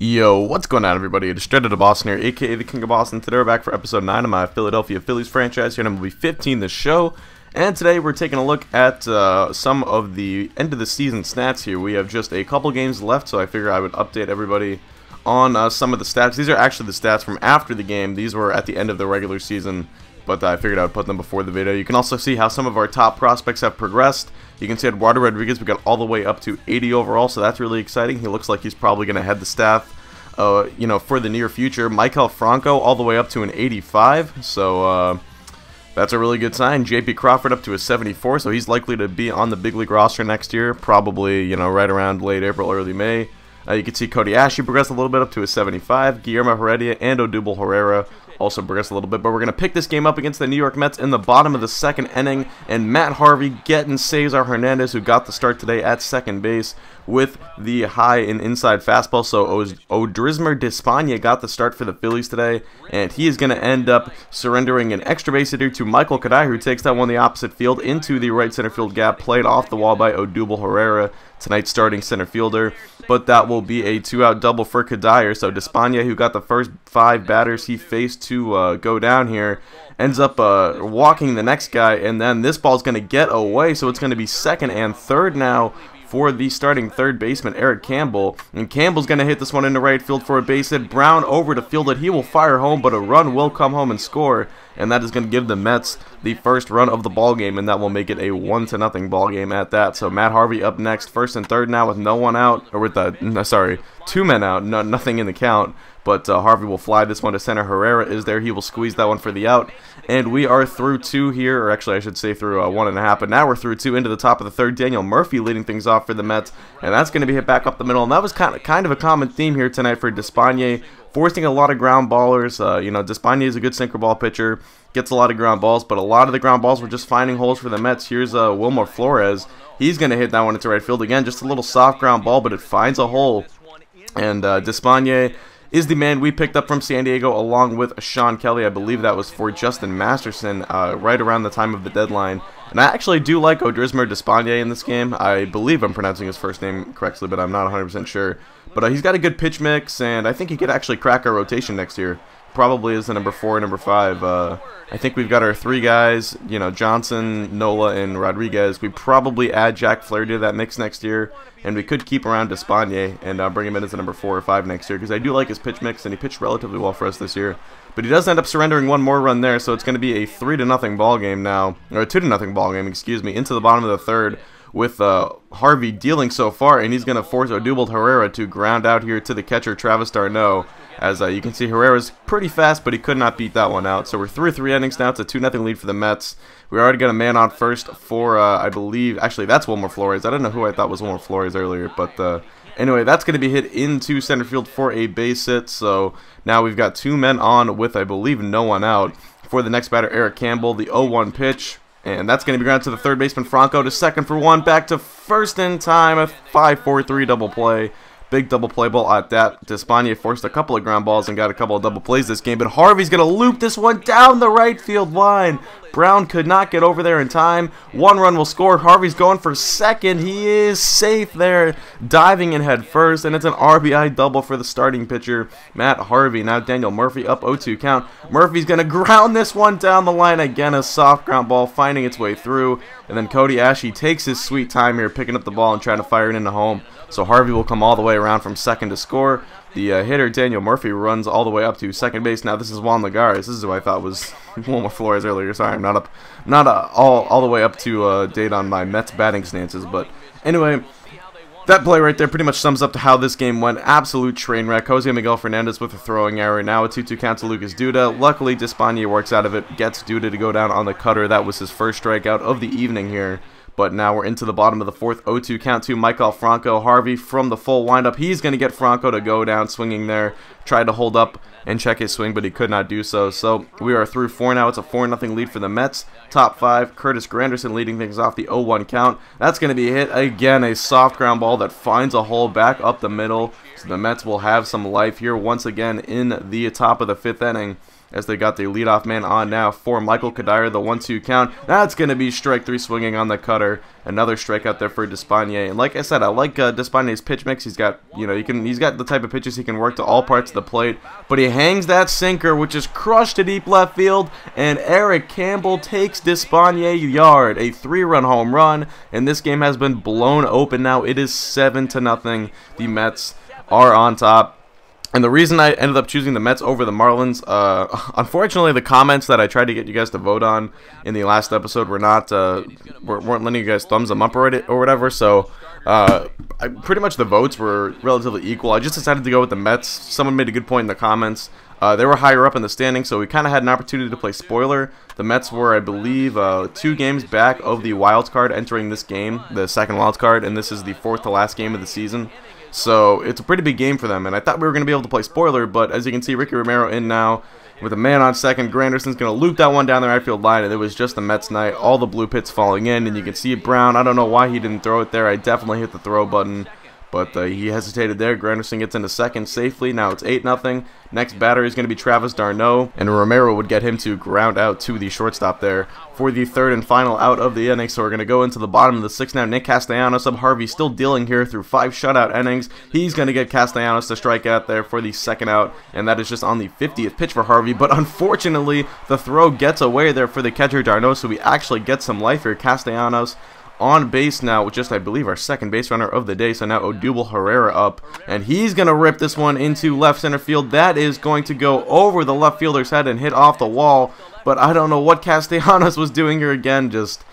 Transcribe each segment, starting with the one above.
Yo, what's going on, everybody? It's Straight Outta Boston here, aka the King of Boston. Today we're back for episode 9 of my Philadelphia Phillies franchise here on MLB 15, the show. And today we're taking a look at some of the end of the season stats here. We have just a couple games left, so I figured I would update everybody on some of the stats. These are actually the stats from after the game. These were at the end of the regular season, but I figured I would put them before the video. You can also see how some of our top prospects have progressed. You can see Eduardo Rodriguez, we got all the way up to 80 overall, so that's really exciting. He looks like he's probably going to head the staff, for the near future. Michael Franco all the way up to an 85, so that's a really good sign. JP Crawford up to a 74, so he's likely to be on the big league roster next year, probably, right around late April, early May. You can see Cody Ashley progressed a little bit up to a 75. Guillermo Heredia and Odubel Herrera also progressed a little bit, but we're going to pick this game up against the New York Mets in the bottom of the second inning, and Matt Harvey getting Cesar Hernandez, who got the start today at second base with the high and inside fastball. So Odrismer Despaigne got the start for the Phillies today, and he is going to end up surrendering an extra base hit to Michael Kadai, who takes that one the opposite field into the right center field gap, played off the wall by Odubel Herrera, tonight's starting center fielder. But that will be a two-out double for Kadai. So Despaigne, who got the first 5 batters he faced to go down here, ends up walking the next guy, and then this ball's going to get away, so it's going to be second and third now for the starting third baseman, Eric Campbell. And Campbell's going to hit this one into right field for a base hit. Brown over to field it. He will fire home, but a run will come home and score. And that is going to give the Mets the first run of the ball game, and that will make it a 1-0 ball game at that. So Matt Harvey up next, first and third now with no one out, or with 2 men out, nothing in the count. But Harvey will fly this one to center. Herrera is there. He will squeeze that one for the out. And we are through 2 here, or actually I should say through 1.5. But now we're through 2 into the top of the third. Daniel Murphy leading things off for the Mets, and that's going to be hit back up the middle. And that was kind of a common theme here tonight for Despaigne, forcing a lot of ground ballers. Despaigne is a good sinker ball pitcher, gets a lot of ground balls, but a lot of the ground balls were just finding holes for the Mets. Here's Wilmer Flores. He's going to hit that one into right field again. Just a little soft ground ball, but it finds a hole. And Despaigne is the man we picked up from San Diego along with Sean Kelly. I believe that was for Justin Masterson right around the time of the deadline. And I actually do like Odrismer Despaigne in this game. I believe I'm pronouncing his first name correctly, but I'm not 100% sure. But he's got a good pitch mix, and I think he could actually crack our rotation next year. Probably is the number 4, number 5. I think we've got our 3 guys, Johnson, Nola, and Rodriguez. We probably add Jack Flaherty to that mix next year, and we could keep around Despaigne and bring him in as a number 4 or 5 next year, because I do like his pitch mix, and he pitched relatively well for us this year. But he does end up surrendering one more run there, so it's going to be a 3-0 ball game now, or a 2-0 ball game, excuse me, into the bottom of the third, with Harvey dealing so far, and he's going to force Odubel Herrera to ground out here to the catcher, Travis d'Arnaud. As you can see, Herrera's pretty fast, but he could not beat that one out. So we're through 3 innings now. It's a 2-0 lead for the Mets. We already got a man on first for, I believe, actually that's Wilmer Flores. I don't know who I thought was Wilmer Flores earlier, but anyway, that's going to be hit into center field for a base hit. So now we've got 2 men on with, I believe, no one out. For the next batter, Eric Campbell, the 0-1 pitch. And that's going to be grounded to the third baseman, Franco, to second for 1, back to first in time, a 5-4-3 double play. Big double play ball at that. Despaigne forced a couple of ground balls and got a couple of double plays this game, but Harvey's going to loop this one down the right field line. Brown could not get over there in time. 1 run will score. Harvey's going for second. He is safe there, diving in head first, and it's an RBI double for the starting pitcher, Matt Harvey. Now Daniel Murphy up 0-2 count. Murphy's going to ground this one down the line again, a soft ground ball finding its way through, and then Cody Ashley takes his sweet time here, picking up the ball and trying to fire it into home. So Harvey will come all the way around from second to score. The hitter, Daniel Murphy, runs all the way up to second base. Now this is Juan Lagares. This is who I thought was Wilmer Flores earlier. Sorry, I'm not all the way up to date on my Mets batting stances. But anyway, that play right there pretty much sums up to how this game went. Absolute train wreck. Jose Miguel Fernandez with a throwing error. Now a 2-2 count to Lucas Duda. Luckily, Despaigne works out of it, gets Duda to go down on the cutter. That was his first strikeout of the evening here. But now we're into the bottom of the 4th, 0-2 count to Michael Franco. Harvey from the full windup. He's going to get Franco to go down swinging there. Tried to hold up and check his swing, but he could not do so. So we are through 4 now. It's a 4-0 lead for the Mets. Top 5, Curtis Granderson leading things off, the 0-1 count. That's going to be hit again, a soft ground ball that finds a hole back up the middle. So the Mets will have some life here once again in the top of the 5th inning. as they got their leadoff man on now for Michael Kadire. The 1-2 count. That's going to be strike 3 swinging on the cutter. Another strikeout there for Despaigne. And like I said, I like Despagne's pitch mix. He's got, he's got the type of pitches he can work to all parts of the plate. But he hangs that sinker, which is crushed to deep left field. And Eric Campbell takes Despaigne yard. A 3-run home run. And this game has been blown open now. It is 7-0. The Mets are on top. And the reason I ended up choosing the Mets over the Marlins, unfortunately, the comments that I tried to get you guys to vote on in the last episode were not, weren't letting you guys thumbs them up or whatever. So, pretty much the votes were relatively equal. I just decided to go with the Mets. Someone made a good point in the comments. They were higher up in the standings, so we kind of had an opportunity to play spoiler. The Mets were, I believe, 2 games back of the wild card entering this game, the second wild card, and this is the 4th to last game of the season. So it's a pretty big game for them, and I thought we were going to be able to play spoiler, but as you can see, Ricky Romero in now with a man on second. Granderson's going to loop that one down the right field line, and it was just the Mets night. All the blue pits falling in, and you can see Brown. I don't know why he didn't throw it there. I definitely hit the throw button, but he hesitated there. Granderson gets into second safely. Now it's 8-0. Next batter is going to be Travis d'Arnaud, and Romero would get him to ground out to the shortstop there for the 3rd and final out of the inning. So we're going to go into the bottom of the 6th now. Nick Castellanos of Harvey still dealing here through 5 shutout innings. He's going to get Castellanos to strike out there for the 2nd out, and that is just on the 50th pitch for Harvey. But unfortunately, the throw gets away there for the catcher d'Arnaud, so we actually get some life here. Castellanos on base now with just, I believe, our second base runner of the day. So now Odubel Herrera up, and he's going to rip this one into left center field. That is going to go over the left fielder's head and hit off the wall, but I don't know what Castellanos was doing here again. Just,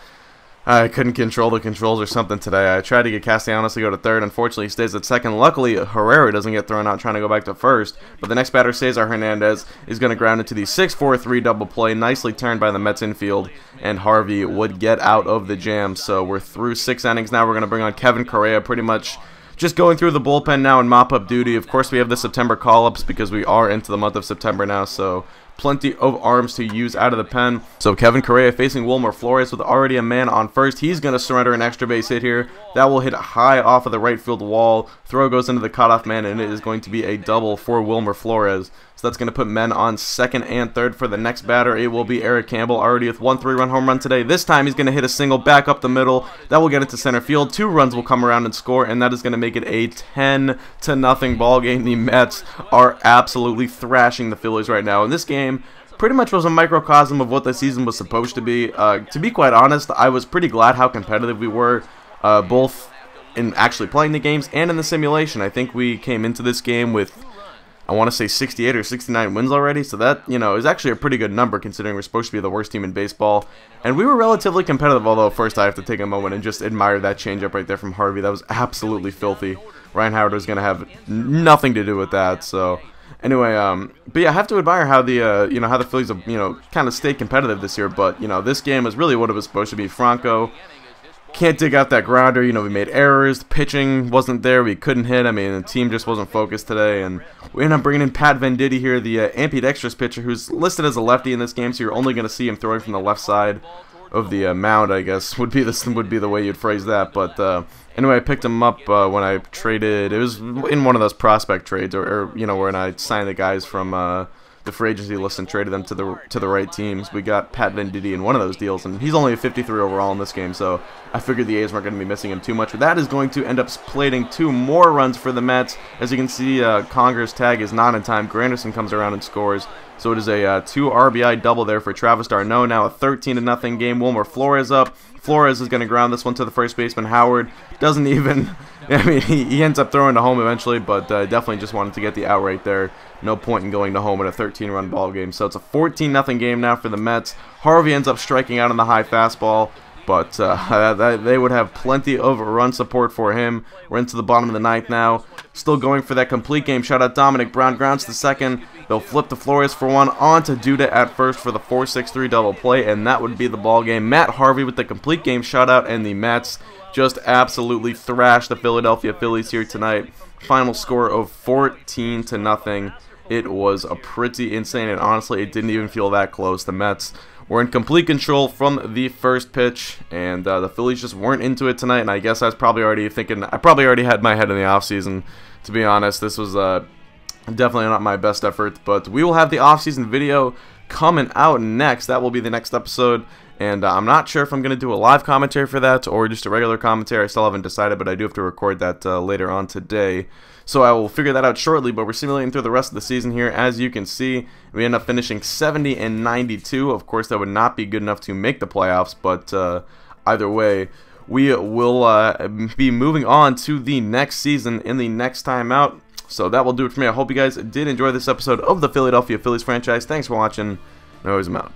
I couldn't control the controls or something today. I tried to get Castellanos to go to 3rd. Unfortunately, he stays at 2nd. Luckily, Herrera doesn't get thrown out trying to go back to 1st. But the next batter, Cesar Hernandez, is going to ground into the 6-4-3 double play. Nicely turned by the Mets infield, and Harvey would get out of the jam. So we're through 6 innings now. We're going to bring on Kevin Correa, pretty much just going through the bullpen now in mop-up duty. Of course, we have the September call-ups because we are into the month of September now, so plenty of arms to use out of the pen. So Kevin Correa facing Wilmer Flores with already a man on first. He's going to surrender an extra base hit here. That will hit high off of the right field wall. Throw goes into the cutoff man, and it is going to be a double for Wilmer Flores. So that's going to put men on 2nd and 3rd for the next batter. It will be Eric Campbell, already with 1 3-run home run today. This time he's going to hit a single back up the middle. That will get it to center field. 2 runs will come around and score, and that is going to make it a 10-0 ball game. The Mets are absolutely thrashing the Phillies right now. And this game pretty much was a microcosm of what the season was supposed to be. To be quite honest, I was pretty glad how competitive we were, both in actually playing the games and in the simulation. I think we came into this game with, I want to say 68 or 69 wins already, so that, is actually a pretty good number considering we're supposed to be the worst team in baseball. And we were relatively competitive, although first I have to take a moment and just admire that changeup right there from Harvey. That was absolutely filthy. Ryan Howard was going to have nothing to do with that, so anyway, but yeah, I have to admire how the, how the Phillies have, kind of stayed competitive this year, but, this game was really what it was supposed to be. Franco can't dig out that grounder. We made errors. The pitching wasn't there. We couldn't hit. I mean, the team just wasn't focused today. And we ended up bringing in Pat Venditti here, the ambidextrous pitcher, who's listed as a lefty in this game. So you're only going to see him throwing from the left side of the mound, I guess, would be the way you'd phrase that. But anyway, I picked him up when I traded. It was in one of those prospect trades, or when I signed the guys from the free agency list and traded them to the right teams. We got Pat Venditti in one of those deals, and he's only a 53 overall in this game, so I figured the A's weren't going to be missing him too much. But that is going to end up plating 2 more runs for the Mets. As you can see, Conger's tag is not in time. Granderson comes around and scores. So it is a 2 RBI double there for Travis d'Arnaud. Now a 13-0 game. Wilmer Flores up. Flores is going to ground this one to the first baseman. Howard doesn't even, I mean, he ends up throwing to home eventually, but definitely just wanted to get the out right there. No point in going to home in a 13-run ball game. So it's a 14-0 game now for the Mets. Harvey ends up striking out on the high fastball, but they would have plenty of run support for him. We're into the bottom of the 9th now. Still going for that complete game shutout. Dominic Brown grounds to second. They'll flip to Flores for one, on to Duda at first for the 4-6-3 double play, and that would be the ball game. Matt Harvey with the complete game shutout, and the Mets just absolutely thrashed the Philadelphia Phillies here tonight. Final score of 14-0. It was a pretty insane, and honestly, it didn't even feel that close. The Mets were in complete control from the first pitch, and the Phillies just weren't into it tonight. And I guess I was probably already thinking, I probably already had my head in the offseason, to be honest. This was definitely not my best effort, but we will have the offseason video coming out next. That will be the next episode. And I'm not sure if I'm going to do a live commentary for that or just a regular commentary. I still haven't decided, but I do have to record that later on today. So I will figure that out shortly, but we're simulating through the rest of the season here. As you can see, we end up finishing 70 and 92. Of course, that would not be good enough to make the playoffs, but either way, we will be moving on to the next season in the next time out. So that will do it for me. I hope you guys did enjoy this episode of the Philadelphia Phillies franchise. Thanks for watching. No, I'm out.